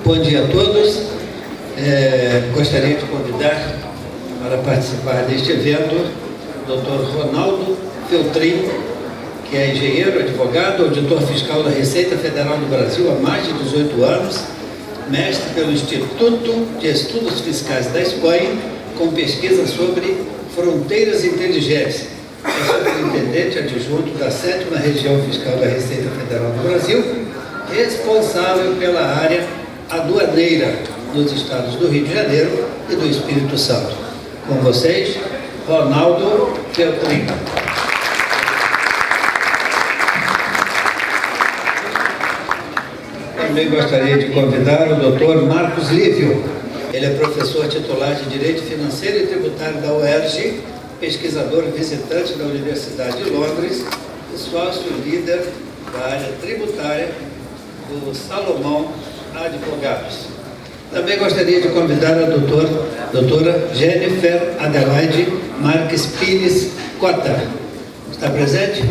Bom dia a todos. Gostaria de convidar para participar deste evento o Dr. Ronaldo Feltrin, que é engenheiro, advogado, auditor fiscal da Receita Federal do Brasil há mais de 18 anos, mestre pelo Instituto de Estudos Fiscais da Espanha, com pesquisa sobre fronteiras inteligentes. É superintendente adjunto da 7ª Região Fiscal da Receita Federal do Brasil, responsável pela área aduaneira nos estados do Rio de Janeiro e do Espírito Santo. Com vocês, Ronaldo Feltrin. Também gostaria de convidar o Dr. Marcos Lívio. Ele é professor titular de Direito Financeiro e Tributário da UERJ, pesquisador visitante da Universidade de Londres e sócio líder da área tributária do Salomão Advogados. Também gostaria de convidar a doutora Jennifer Adelaide Marques Pires Cota. Está presente?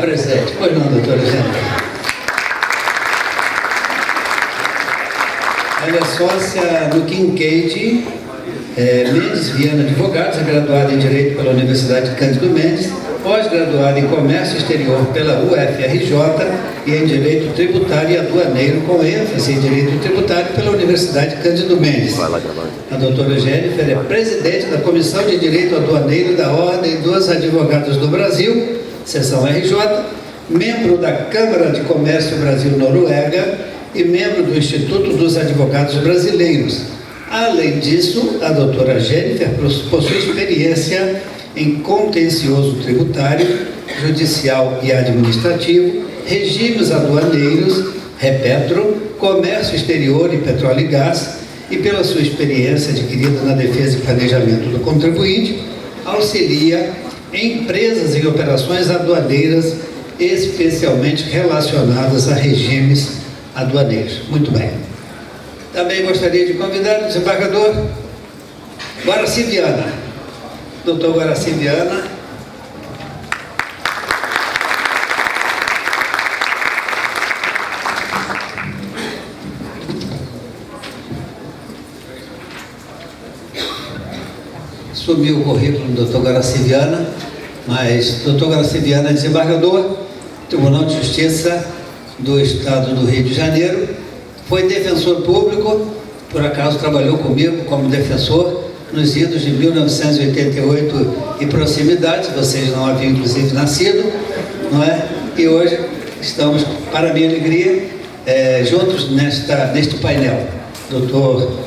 Presente. Pois não, doutora Jennifer. Ela é sócia do Kincaid Mendes Viana Advogados, é graduada em Direito pela Universidade Cândido Mendes, pós-graduada em Comércio Exterior pela UFRJ e em Direito Tributário e Aduaneiro, com ênfase em Direito Tributário pela Universidade Cândido Mendes. A doutora Jennifer é presidente da Comissão de Direito Aduaneiro da Ordem dos Advogados do Brasil, seção RJ, membro da Câmara de Comércio Brasil-Noruega e membro do Instituto dos Advogados Brasileiros. Além disso, a doutora Jennifer possui experiência em contencioso tributário, judicial e administrativo, regimes aduaneiros, Repetro, comércio exterior e petróleo e gás, e pela sua experiência adquirida na defesa e planejamento do contribuinte, auxilia empresas em operações aduaneiras, especialmente relacionadas a regimes aduaneiros. Muito bem. Também gostaria de convidar o desembargador Guaraci Viana. Doutor Guaraci Viana. Sumiu o currículo do doutor Guaraci Viana, mas doutor Guaraci Viana é desembargador, Tribunal de Justiça do Estado do Rio de Janeiro, foi defensor público, por acaso trabalhou comigo como defensor nos idos de 1988 e proximidades, vocês não haviam inclusive nascido, não é? E hoje estamos, para minha alegria, juntos neste painel. Doutor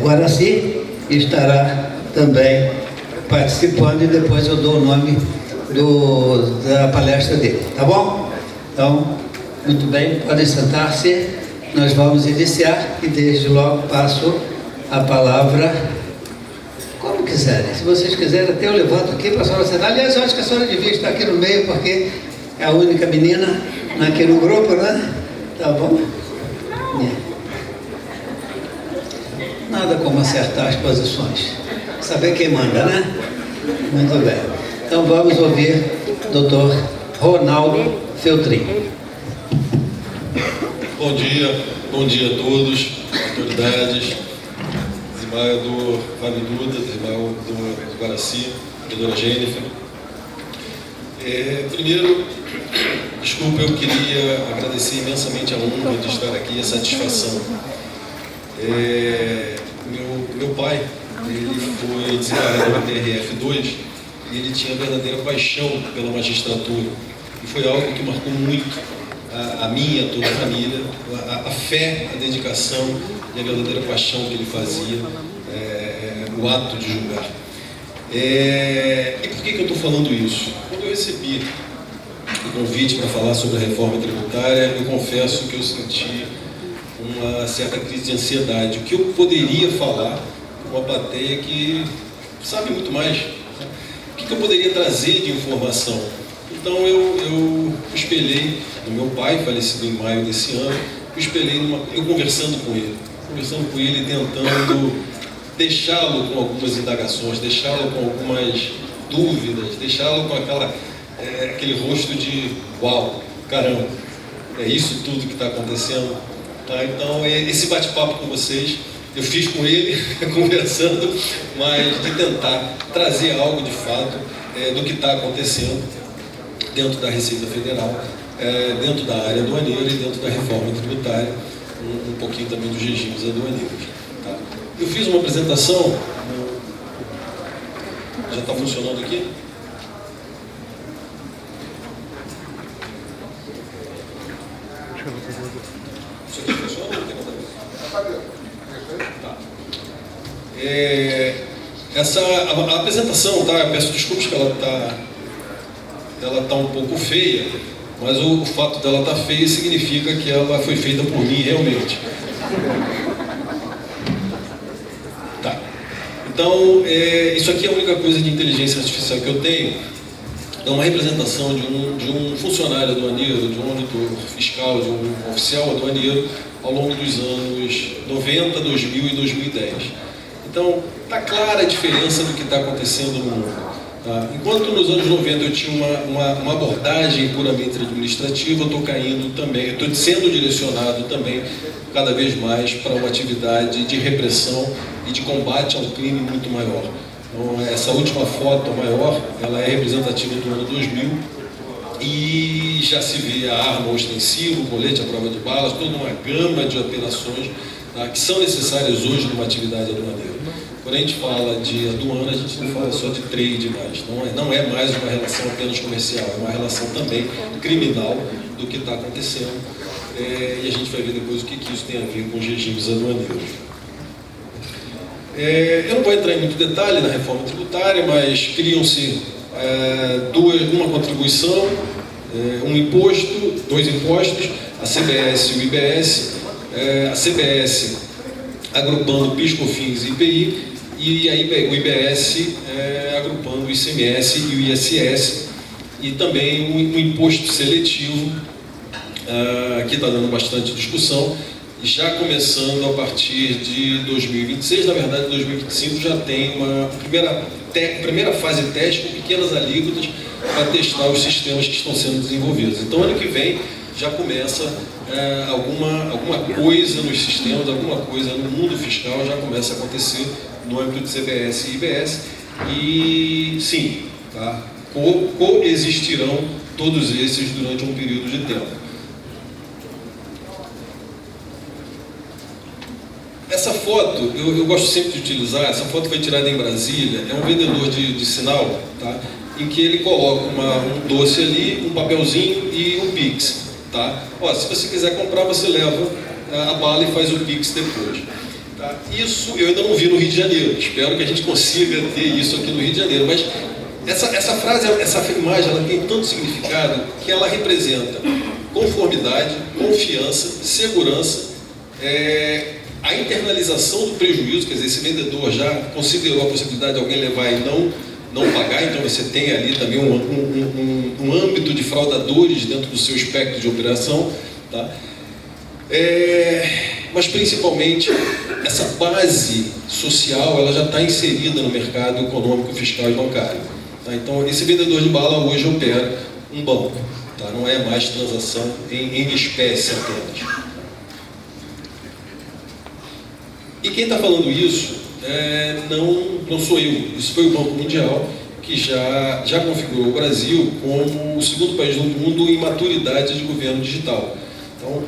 Guaraci estará também participando e depois eu dou o nome da palestra dele, tá bom? Então, muito bem, podem sentar-se. Nós vamos iniciar e desde logo passo a palavra, como quiserem. Se vocês quiserem, até eu levanto aqui para a senhora sentar. Aliás, eu acho que a senhora devia estar aqui no meio, porque é a única menina aqui no grupo, né? Tá bom? Nada como acertar as posições. Saber quem manda, né? Muito bem. Então vamos ouvir o doutor Ronaldo Feltrin. Bom dia a todos, autoridades, desembargador Fábio Duda, desembargador Guaraci, doutora Jennifer. Primeiro, desculpa, eu queria agradecer imensamente a honra de estar aqui, a satisfação. Meu pai, ele foi desembargador do TRF2 e ele tinha verdadeira paixão pela magistratura. E foi algo que marcou muito a minha, toda a família, a fé, a dedicação e a verdadeira paixão que ele fazia, o ato de julgar. E por que eu estou falando isso? Quando eu recebi o convite para falar sobre a reforma tributária, eu confesso que eu senti uma certa crise de ansiedade. O que eu poderia falar com uma plateia que sabe muito mais? O que eu poderia trazer de informação? Então eu espelhei no meu pai, falecido em maio desse ano, eu conversando com ele, tentando deixá-lo com algumas indagações, deixá-lo com algumas dúvidas, deixá-lo com aquele rosto de uau, caramba, é isso tudo que está acontecendo. Tá? Então, esse bate-papo com vocês, eu fiz com ele, conversando, mas de tentar trazer algo de fato do que está acontecendo dentro da Receita Federal, dentro da área aduaneira e dentro da reforma tributária, um pouquinho também dos regimes aduaneiros. Tá? Eu fiz uma apresentação, já está funcionando aqui? Isso aqui funciona ou não tem nada a ver? A apresentação, tá? Eu peço desculpas que ela tá um pouco feia, mas o fato dela estar feia significa que ela foi feita por mim realmente. Tá. Então, isso aqui é a única coisa de inteligência artificial que eu tenho. É uma representação de um funcionário aduaneiro, de um auditor fiscal, de um oficial aduaneiro ao longo dos anos 90, 2000 e 2010. Então, está clara a diferença do que está acontecendo no mundo. Tá? Enquanto nos anos 90 eu tinha uma abordagem puramente administrativa, eu estou caindo também, eu estou sendo direcionado também cada vez mais para uma atividade de repressão e de combate ao crime muito maior. Então, essa última foto maior, ela é representativa do ano 2000 e já se vê a arma ostensiva, o colete à prova de balas, toda uma gama de operações, tá, que são necessárias hoje numa atividade aduaneira. Quando a gente fala de aduana, a gente não fala só de trade mais, não é mais uma relação apenas comercial, é uma relação também criminal do que está acontecendo, e a gente vai ver depois o que isso tem a ver com os regimes aduaneiros. Eu não vou entrar em muito detalhe na reforma tributária, mas criam-se uma contribuição, um imposto, dois impostos, a CBS e o IBS, a CBS agrupando PIS, COFINS e IPI, e aí o IBS agrupando o ICMS e o ISS, e também um imposto seletivo, que está dando bastante discussão, já começando a partir de 2026, na verdade 2025 já tem uma primeira fase de teste com pequenas alíquotas para testar os sistemas que estão sendo desenvolvidos. Então ano que vem já começa alguma coisa nos sistemas, alguma coisa no mundo fiscal já começa a acontecer no âmbito de CBS e IBS, e sim, tá? Coexistirão todos esses durante um período de tempo. Essa foto, eu gosto sempre de utilizar, essa foto foi tirada em Brasília, é um vendedor de sinal, tá? Em que ele coloca um doce ali, um papelzinho e um Pix. Tá? Se você quiser comprar, você leva a bala e faz o Pix depois. Tá? Isso eu ainda não vi no Rio de Janeiro, espero que a gente consiga ter isso aqui no Rio de Janeiro, mas essa frase, essa imagem, ela tem tanto significado que ela representa conformidade, confiança, segurança, a internalização do prejuízo, quer dizer, esse vendedor já considerou a possibilidade de alguém levar e não pagar, então você tem ali também um âmbito de fraudadores dentro do seu espectro de operação, tá? Mas principalmente essa base social ela já está inserida no mercado econômico, fiscal e bancário, tá? Então esse vendedor de bala hoje opera um banco, tá? Não é mais transação em espécie apenas. E quem está falando isso não sou eu, isso foi o Banco Mundial, que já configurou o Brasil como o segundo país do mundo em maturidade de governo digital. Então,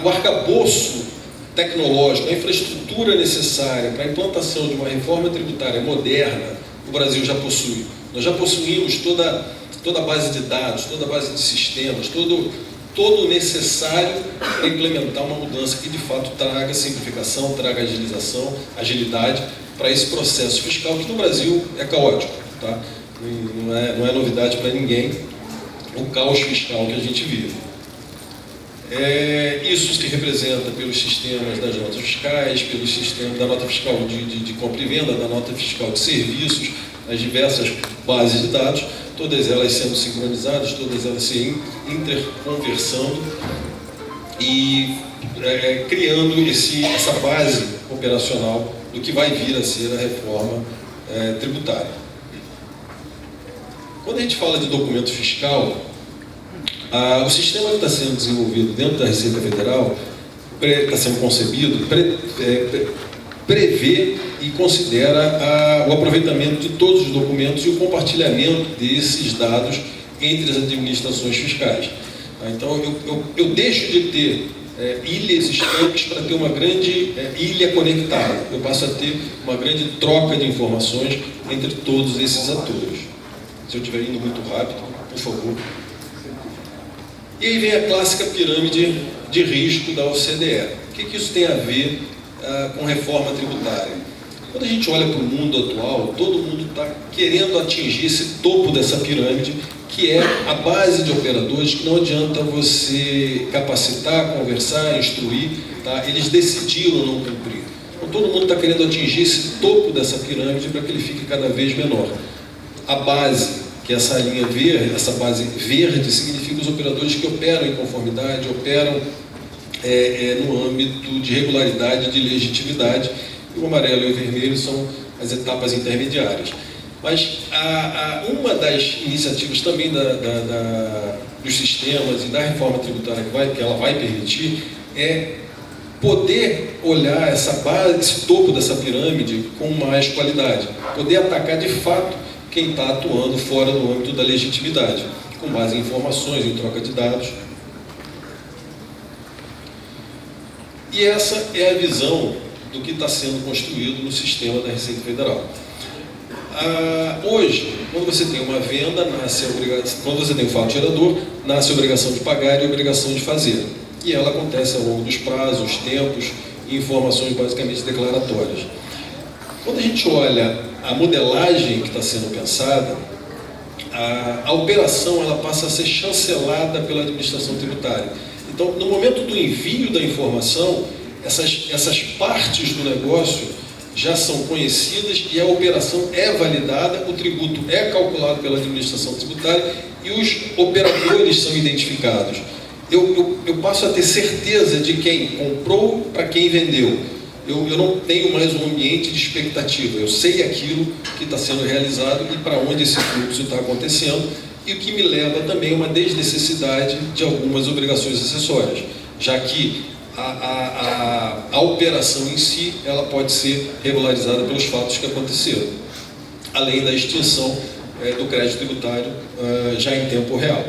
o arcabouço tecnológico, a infraestrutura necessária para a implantação de uma reforma tributária moderna, o Brasil já possui. Nós já possuímos toda a base de dados, toda a base de sistemas, todo o necessário para implementar uma mudança que de fato traga simplificação, traga agilidade para esse processo fiscal que no Brasil é caótico, tá? Não é novidade para ninguém o caos fiscal que a gente vive. Isso se representa pelos sistemas das notas fiscais, pelos sistemas da nota fiscal de compra e venda, da nota fiscal de serviços, as diversas bases de dados, todas elas sendo sincronizadas, todas elas se interconversando e criando essa base operacional do que vai vir a ser a reforma tributária. Quando a gente fala de documento fiscal, o sistema que está sendo desenvolvido dentro da Receita Federal, está sendo concebido, prevê e considera o aproveitamento de todos os documentos e o compartilhamento desses dados entre as administrações fiscais. Então, eu deixo de ter ilhas estanques para ter uma grande ilha conectada. Eu passo a ter uma grande troca de informações entre todos esses atores. Se eu estiver indo muito rápido, por favor. E aí vem a clássica pirâmide de risco da OCDE. O que isso tem a ver com reforma tributária? Quando a gente olha para o mundo atual, todo mundo está querendo atingir esse topo dessa pirâmide, que é a base de operadores que não adianta você capacitar, conversar, instruir, tá? Eles decidiram não cumprir. Então todo mundo está querendo atingir esse topo dessa pirâmide para que ele fique cada vez menor. A base, que é essa linha verde, essa base verde, significa os operadores que operam em conformidade, operam no âmbito de regularidade, de legitimidade, e o amarelo e o vermelho são as etapas intermediárias. Mas uma das iniciativas também dos sistemas e da reforma tributária que ela vai permitir é poder olhar essa base, esse topo dessa pirâmide com mais qualidade, poder atacar de fato quem está atuando fora do âmbito da legitimidade, com base em informações, em troca de dados. E essa é a visão do que está sendo construído no sistema da Receita Federal. Hoje, quando você tem uma venda, quando você tem um fato gerador, nasce a obrigação de pagar e a obrigação de fazer. E ela acontece ao longo dos prazos, tempos e informações basicamente declaratórias. Quando a gente olha a modelagem que está sendo pensada, a operação ela passa a ser chancelada pela administração tributária. Então, no momento do envio da informação, essas partes do negócio já são conhecidas e a operação é validada, o tributo é calculado pela administração tributária e os operadores são identificados. Eu passo a ter certeza de quem comprou para quem vendeu. Eu não tenho mais um ambiente de expectativa. Eu sei aquilo que está sendo realizado e para onde esse fluxo está acontecendo, e o que me leva também a uma desnecessidade de algumas obrigações acessórias, já que a operação em si ela pode ser regularizada pelos fatos que aconteceram, além da extinção do crédito tributário já em tempo real.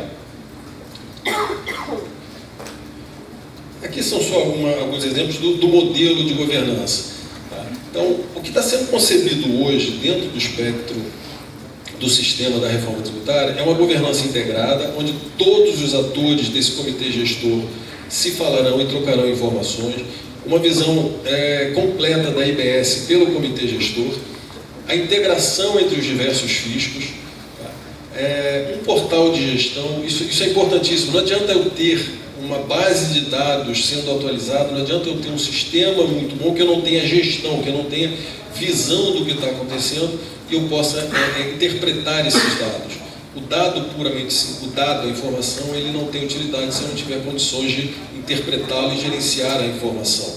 Aqui são só alguns exemplos do modelo de governança. Tá? Então, o que está sendo concebido hoje dentro do espectro do sistema da reforma tributária é uma governança integrada, onde todos os atores desse comitê gestor se falarão e trocarão informações, uma visão completa da IBS pelo comitê gestor, a integração entre os diversos fiscos, um portal de gestão. Isso é importantíssimo. Não adianta eu ter uma base de dados sendo atualizada, não adianta eu ter um sistema muito bom que eu não tenha gestão, que eu não tenha visão do que está acontecendo e eu possa interpretar esses dados. O dado puramente, o dado, a informação, ele não tem utilidade se eu não tiver condições de interpretá-lo e gerenciar a informação.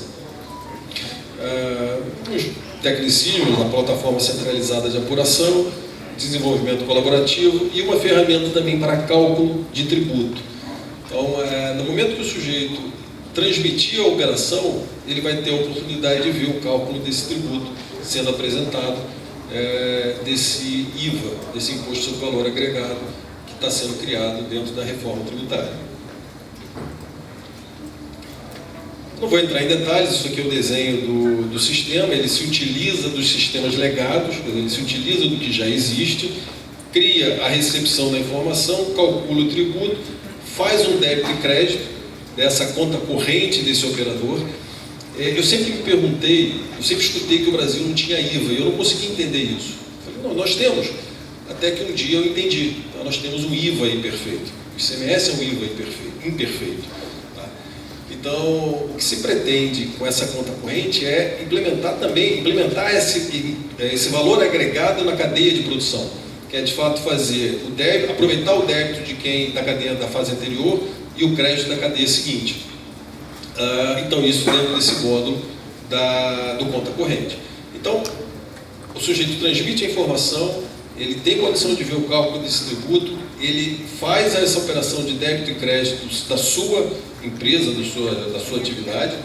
Os tecnicismos, a plataforma centralizada de apuração, desenvolvimento colaborativo e uma ferramenta também para cálculo de tributo. Então, no momento que o sujeito transmitir a operação, ele vai ter a oportunidade de ver o cálculo desse tributo sendo apresentado, desse IVA, desse Imposto sobre Valor Agregado, que está sendo criado dentro da reforma tributária. Não vou entrar em detalhes, isso aqui é o desenho do sistema. Ele se utiliza dos sistemas legados, ele se utiliza do que já existe, cria a recepção da informação, calcula o tributo, faz um débito e crédito dessa conta corrente desse operador. Eu sempre me perguntei, eu sempre escutei que o Brasil não tinha IVA, e eu não consegui entender isso. Eu falei, não, nós temos. Até que um dia eu entendi. Então, nós temos um IVA imperfeito. O ICMS é um IVA imperfeito. Tá? Então, o que se pretende com essa conta corrente é implementar esse valor agregado na cadeia de produção, que é de fato fazer o débito, aproveitar o débito de quem da cadeia da fase anterior e o crédito da cadeia seguinte. Então, isso dentro desse módulo do conta corrente. Então, o sujeito transmite a informação, ele tem condição de ver o cálculo desse tributo, ele faz essa operação de débito e crédito da sua empresa, da sua atividade,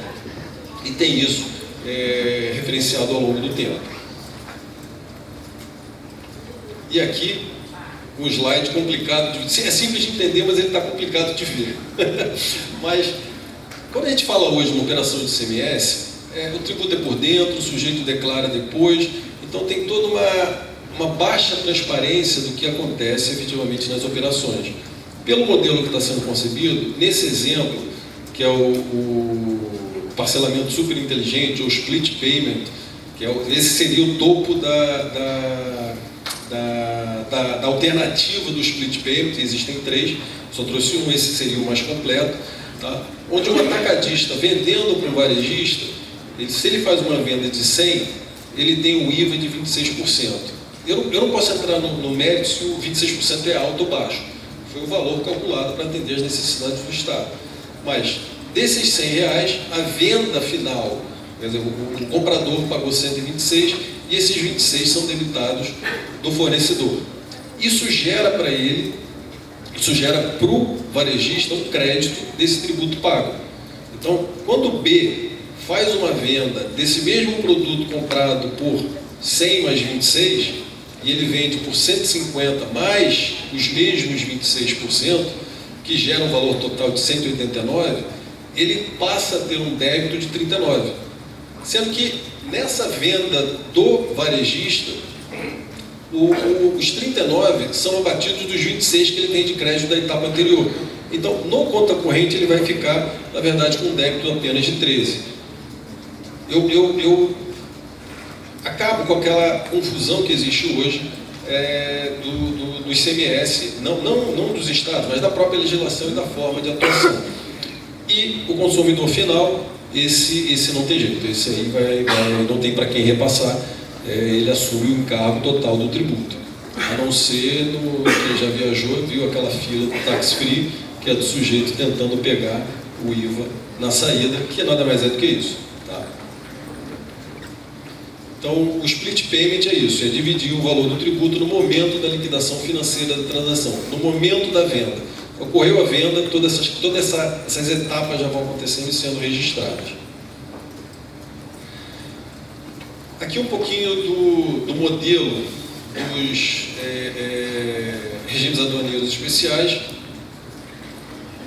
e tem isso referenciado ao longo do tempo. E aqui, um slide complicado, é simples de entender, mas ele está complicado de ver. Mas, quando a gente fala hoje na operação de ICMS, o tributo é por dentro, o sujeito declara depois, então tem toda uma baixa transparência do que acontece efetivamente nas operações. Pelo modelo que está sendo concebido, nesse exemplo, que é o parcelamento super inteligente, ou split payment, esse seria o topo da alternativa do split payment, existem 3, só trouxe um, esse seria o mais completo, tá? Onde um atacadista vendendo para um varejista, se ele faz uma venda de 100, ele tem um IVA de 26%. Eu não posso entrar no mérito se o 26% é alto ou baixo. Foi o valor calculado para atender as necessidades do Estado. Mas, desses R$100, a venda final, quer dizer, o comprador pagou 126 e esses 26 são debitados do fornecedor. Isso gera para ele, isso gera para o varejista um crédito desse tributo pago. Então, quando o B faz uma venda desse mesmo produto comprado por 100 mais 26, e ele vende por 150 mais os mesmos 26%, que gera um valor total de 189, ele passa a ter um débito de 39. Sendo que nessa venda do varejista, os 39 são abatidos dos 26 que ele tem de crédito da etapa anterior. Então, no conta corrente, ele vai ficar, na verdade, com um débito apenas de 13. Eu acabo com aquela confusão que existe hoje do ICMS, não dos estados, mas da própria legislação e da forma de atuação. E o consumidor final, esse não tem jeito, esse aí não tem para quem repassar, ele assume o encargo total do tributo. A não ser quem já viajou, viu aquela fila do tax free, que é do sujeito tentando pegar o IVA na saída, que nada mais é do que isso. Tá? Então, o split payment é isso, é dividir o valor do tributo no momento da liquidação financeira da transação, no momento da venda. Ocorreu a venda, todas essas etapas já vão acontecendo e sendo registradas. Aqui um pouquinho do modelo dos regimes aduaneiros especiais.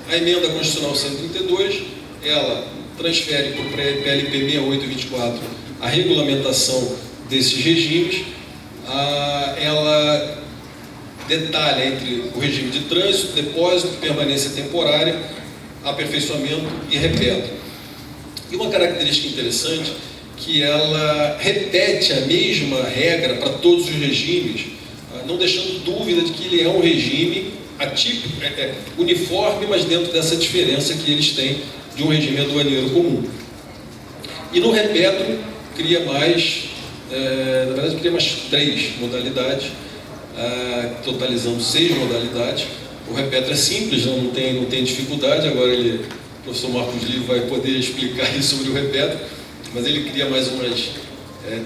A emenda constitucional 132, ela transfere para o PLP 6824 a regulamentação desses regimes. Ela detalha entre o regime de trânsito, depósito, permanência temporária, aperfeiçoamento e repetro. E uma característica interessante, que ela repete a mesma regra para todos os regimes, não deixando dúvida de que ele é um regime atípico, uniforme, mas dentro dessa diferença que eles têm de um regime aduaneiro comum. E no repetro cria mais, na verdade cria mais 3 modalidades, totalizando 6 modalidades. O repetro é simples, não tem dificuldade, agora o professor Marcos Livre vai poder explicar isso sobre o repetro, mas ele cria mais umas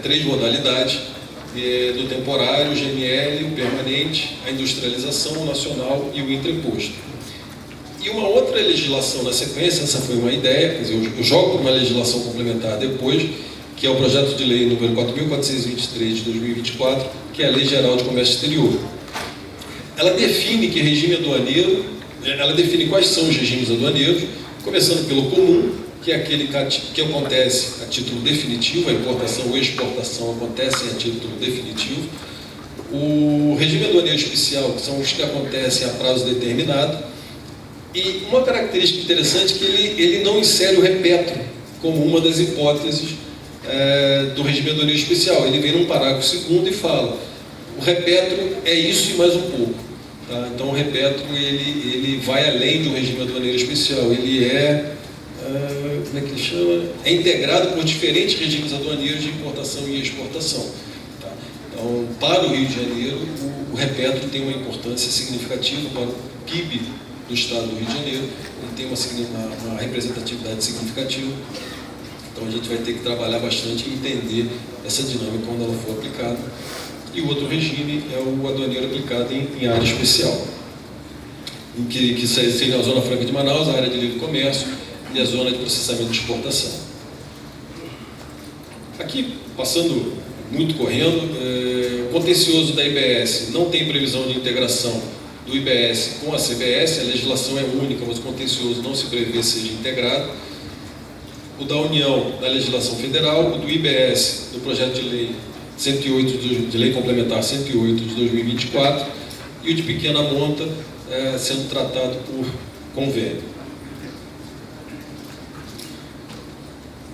3 modalidades, do temporário, o GNL, o permanente, a industrialização, o nacional e o interposto. E uma outra legislação na sequência, essa foi uma ideia, quer dizer, eu jogo para uma legislação complementar depois, que é o projeto de lei número 4.423 de 2024, que é a Lei Geral de Comércio Exterior. Ela define que regime aduaneiro, ela define quais são os regimes aduaneiros, começando pelo comum, que é aquele que acontece a título definitivo, a importação ou exportação acontecem a título definitivo. O regime aduaneiro especial, que são os que acontecem a prazo determinado. E uma característica interessante é que ele não insere o repetro como uma das hipóteses do regime aduaneiro especial. Ele vem num parágrafo 2º e fala: o repetro é isso e mais um pouco. Tá? Então o repetro ele vai além do regime aduaneiro especial. Ele como é que ele chama? É integrado por diferentes regimes aduaneiros de importação e exportação. Tá? Então, para o Rio de Janeiro, o repetro tem uma importância significativa para o PIB do Estado do Rio de Janeiro, ele tem uma representatividade significativa. Então a gente vai ter que trabalhar bastante e entender essa dinâmica quando ela for aplicada. E o outro regime é o aduaneiro aplicado em área especial, que seria a Zona Franca de Manaus, a área de livre comércio e a zona de processamento de exportação. Aqui, passando muito correndo, o contencioso da IBS não tem previsão de integração do IBS com a CBS, a legislação é única, mas o contencioso não se prevê seja integrado. O da União, na legislação federal, o do IBS, no projeto de lei 108, de lei complementar 108 de 2024, e o de pequena monta sendo tratado por convênio.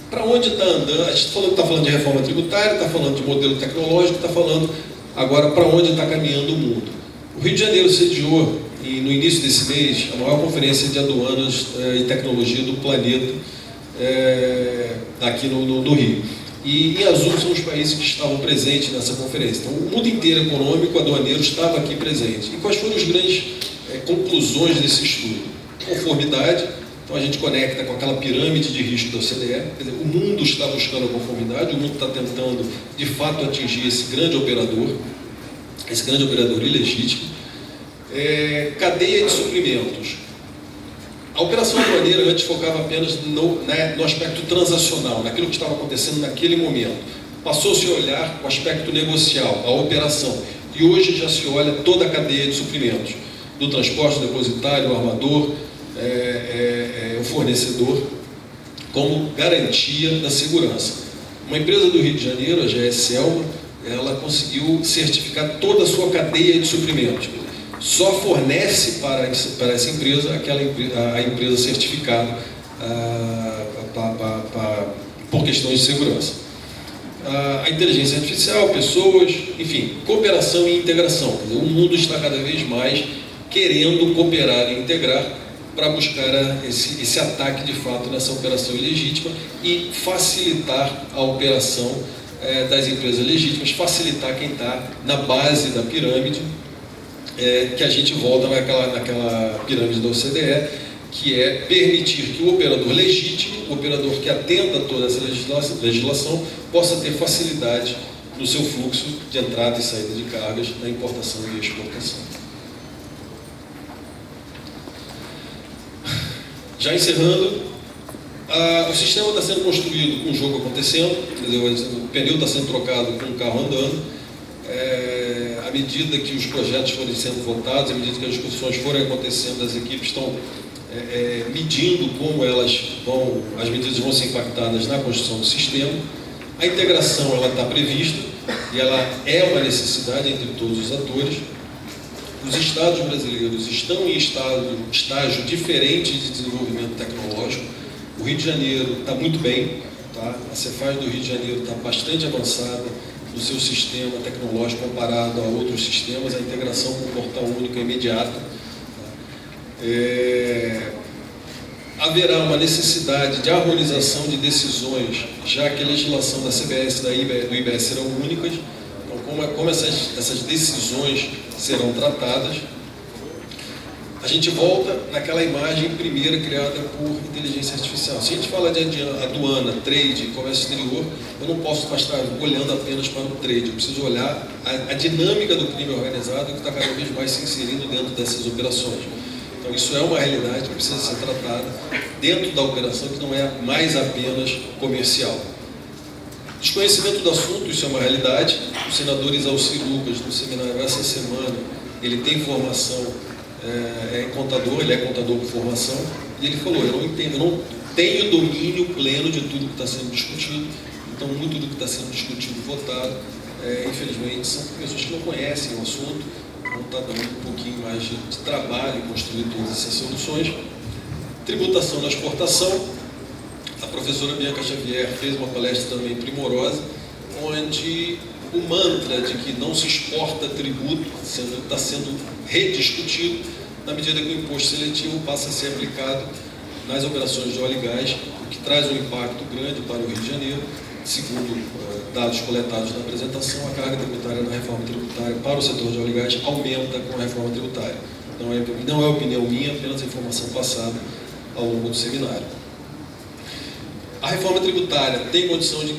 Para onde está andando? A gente está falando de reforma tributária, está falando de modelo tecnológico, está falando agora para onde está caminhando o mundo. O Rio de Janeiro sediou, no início desse mês, a maior conferência de aduanas e tecnologia do planeta, aqui no Rio. E em azul são os países que estavam presentes nessa conferência. Então, o mundo inteiro econômico, aduaneiro, estava aqui presente. E quais foram as grandes conclusões desse estudo? Conformidade. Então, a gente conecta com aquela pirâmide de risco da OCDE. Quer dizer, o mundo está buscando a conformidade, o mundo está tentando, de fato, atingir esse grande operador ilegítimo. Cadeia de suprimentos. A operação aduaneira antes focava apenas no aspecto transacional, naquilo que estava acontecendo naquele momento. Passou-se a olhar o aspecto negocial, a operação. E hoje já se olha toda a cadeia de suprimentos, do transporte, depositário, o armador, o fornecedor, como garantia da segurança. Uma empresa do Rio de Janeiro, a GS Selma, ela conseguiu certificar toda a sua cadeia de suprimentos. Só fornece para essa empresa a empresa certificada por questões de segurança. A inteligência artificial, pessoas, enfim, cooperação e integração. Quer dizer, o mundo está cada vez mais querendo cooperar e integrar para buscar esse ataque de fato nessa operação ilegítima e facilitar a operação das empresas legítimas, facilitar quem está na base da pirâmide, que a gente volta naquela pirâmide da OCDE, que é permitir que o operador legítimo, o operador que atenda a toda essa legislação, possa ter facilidade no seu fluxo de entrada e saída de cargas na importação e exportação. Já encerrando, o sistema está sendo construído com o jogo acontecendo, quer dizer, o pneu está sendo trocado com o carro andando. À medida que os projetos forem sendo votados, à medida que as discussões forem acontecendo, as equipes estão medindo como as medidas vão ser impactadas na construção do sistema. A integração ela está prevista e ela é uma necessidade entre todos os atores. Os estados brasileiros estão em estágio diferente de desenvolvimento tecnológico. O Rio de Janeiro está muito bem, tá? A Cefaz do Rio de Janeiro está bastante avançada no seu sistema tecnológico comparado a outros sistemas. A integração com o portal único é imediata. Haverá uma necessidade de harmonização de decisões, já que a legislação da CBS e do IBS serão únicas. Então, como essas decisões serão tratadas, a gente volta naquela imagem primeira criada por inteligência artificial. Se a gente fala de aduana, trade, comércio exterior, eu não posso estar olhando apenas para o trade, eu preciso olhar a dinâmica do crime organizado que está cada vez mais se inserindo dentro dessas operações. Então isso é uma realidade que precisa ser tratada dentro da operação, que não é mais apenas comercial. Desconhecimento do assunto, isso é uma realidade. O senador Isalci Lucas, no seminário essa semana, ele tem formação, ele é contador por formação, e ele falou, eu não tenho domínio pleno de tudo que está sendo discutido, então muito do que está sendo discutido e votado, infelizmente, são pessoas que não conhecem o assunto, então está dando um pouquinho mais de trabalho em construir todas essas soluções. Tributação na exportação. A professora Bianca Xavier fez uma palestra também primorosa, onde o mantra de que não se exporta tributo está sendo rediscutido na medida que o imposto seletivo passa a ser aplicado nas operações de óleo e gás, o que traz um impacto grande para o Rio de Janeiro. Segundo dados coletados na apresentação, a carga tributária na reforma tributária para o setor de óleo e gás aumenta com a reforma tributária. Não é opinião minha, apenas informação passada ao longo do seminário. A reforma tributária tem condição de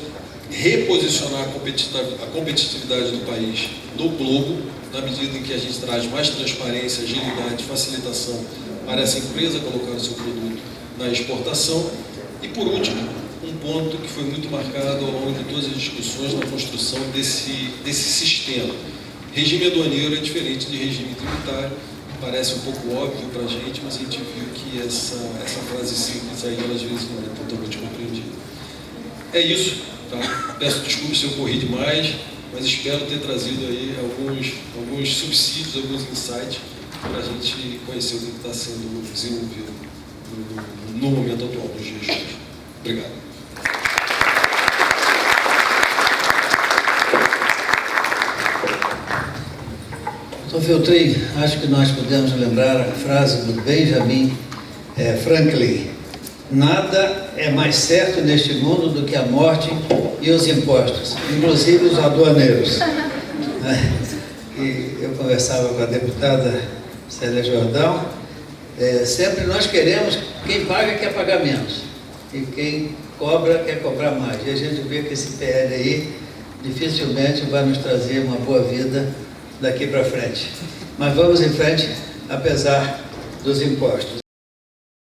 reposicionar a competitividade do país no globo, na medida em que a gente traz mais transparência, agilidade, facilitação para essa empresa colocar o seu produto na exportação. E, por último, um ponto que foi muito marcado ao longo de todas as discussões na construção desse sistema. Regime aduaneiro é diferente de regime tributário, parece um pouco óbvio para a gente, mas a gente viu que essa frase simples aí, às vezes, não é totalmente compreendida. É isso, tá? Peço desculpas se eu corri demais, mas espero ter trazido aí alguns subsídios, alguns insights para a gente conhecer o que está sendo desenvolvido no momento atual, nos dias de hoje. Obrigado. Doutor Feltrin, acho que nós podemos lembrar a frase do Benjamin Franklin: nada é mais certo neste mundo do que a morte e os impostos, inclusive os aduaneiros. E eu conversava com a deputada Célia Jordão, sempre nós queremos, quem paga quer pagar menos, e quem cobra quer cobrar mais. E a gente vê que esse PL aí dificilmente vai nos trazer uma boa vida daqui para frente. Mas vamos em frente, apesar dos impostos.